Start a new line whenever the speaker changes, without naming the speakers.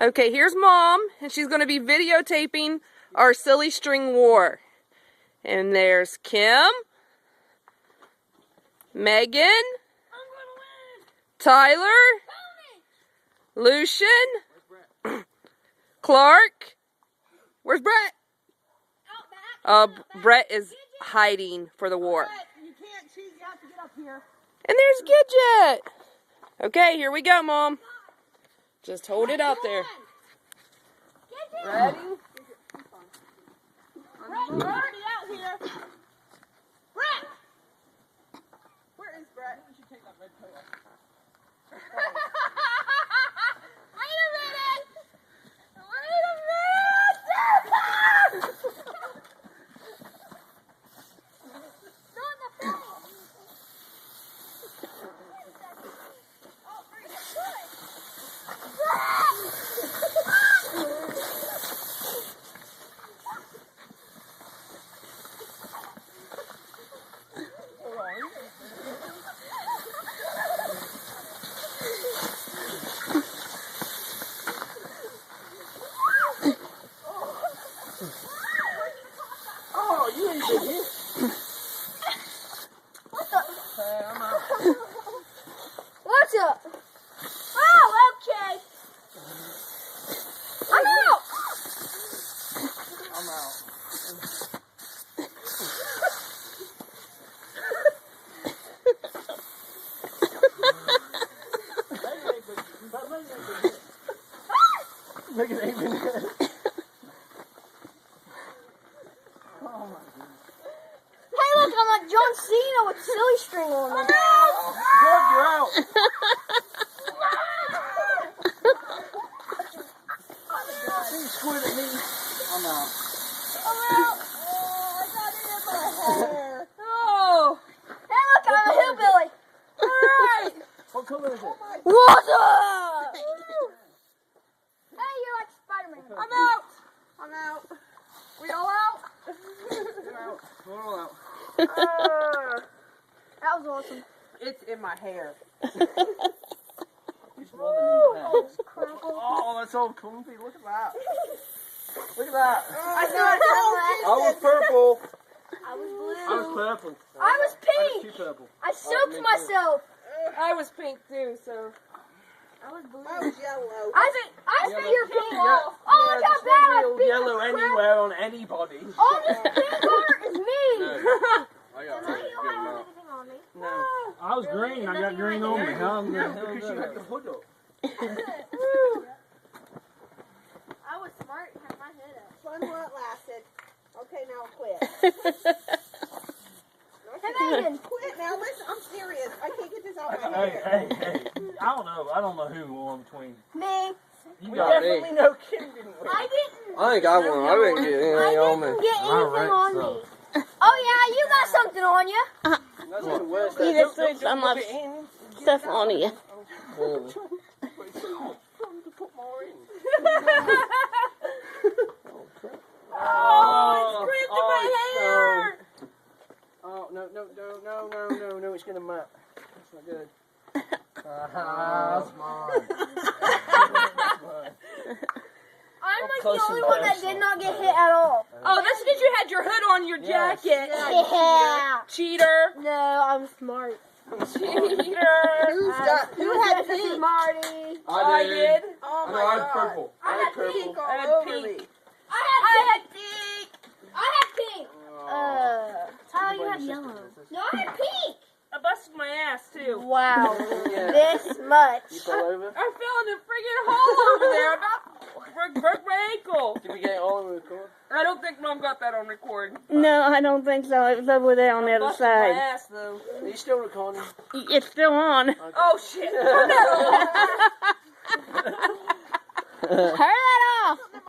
Okay, here's Mom, and she's going to be videotaping our silly string war. And there's Kim, Megan, Tyler, Lucian, Clark. Where's Brett? Brett is hiding for the war.
You can't cheat, you have to get up here.
And there's Gidget. Okay, here we go, Mom. Just hold it out there. Ready?
Brett, you're already out here. Brett! Where is Brett? You should take that red coat off. Wait a minute! Wait a minute! Not in the phone! Oh, pretty good.
Oh, you ain't good here. I'm out.
What's up? Oh, okay. I'm out.
I'm out. Look at Aiden.
Hey, look, I'm like John Cena with silly string on me.
George, you're out. You squid at me. I'm out.
I'm out. Oh, I got it in my hair.
Oh,
Hey, look, I'm a hillbilly.
all right.
What color is it?
What's up? Hey, you're like Spider-Man.
I'm out. I'm out. We all out?
You're out. We're all out.
That was awesome.
It's in my hair.
You're smaller than your hands. Oh, that's all comfy. Look at that. Look at that.
I was
purple.
I was blue.
I was purple.
I was
I
pink.
was too purple.
I soaked myself.
I was pink too, so.
I was blue.
I was yellow.
I think you're pink.
Yeah,
Oh,
yeah,
look how
there's no
bad
real
pink
yellow
crap.
anywhere on anybody.
All this pink color is me.
I got
And I don't have anything on me.
No.
I was green. I got green on me. How am I
No, because you had the hood up.
I was smart and had my head up.
Fun while it lasted. Okay, now quit.
Hey, Megan.
Quit now. Listen, I'm serious. I can't get this out of my
Hey,
head.
hey, hey. I don't know. I don't know who won between.
Me.
You
We
got
definitely know Kim didn't win.
I didn't.
I ain't got one. I didn't get
I
anything on me.
didn't get
I
anything
read
on
so.
me. Oh yeah, you got something on you.
That's even worse.
You just threw some of stuff on you.
Mm.
Oh,
It's in my hair.
Oh, no, it's gonna melt. That's not good.
That's mine.
I'm like the
close
only
and
one that
personal.
did not get hit at all.
Oh, that's because you had your hood on your
Yes.
jacket.
Yeah.
Cheater.
No, I'm smart.
Cheater.
Who had
This is
pink?
Marty.
I did.
Oh
I
my
know, I had
god.
purple.
I had
Pink
pink.
all
I had
over
pink.
me.
I had pink. I had pink. Tyler, you had yellow. No, I had pink.
I busted my ass too.
Wow.
Yeah.
This much.
You fell over?
I fell in a friggin' hole over there. About broke my ankle.
Did we get it all on record?
I don't think Mom got that on record.
No, I don't think so. It was over there on the other
Busted my
side.
ass though.
Are you still recording?
It's still on.
Oh shit.
Turn that off.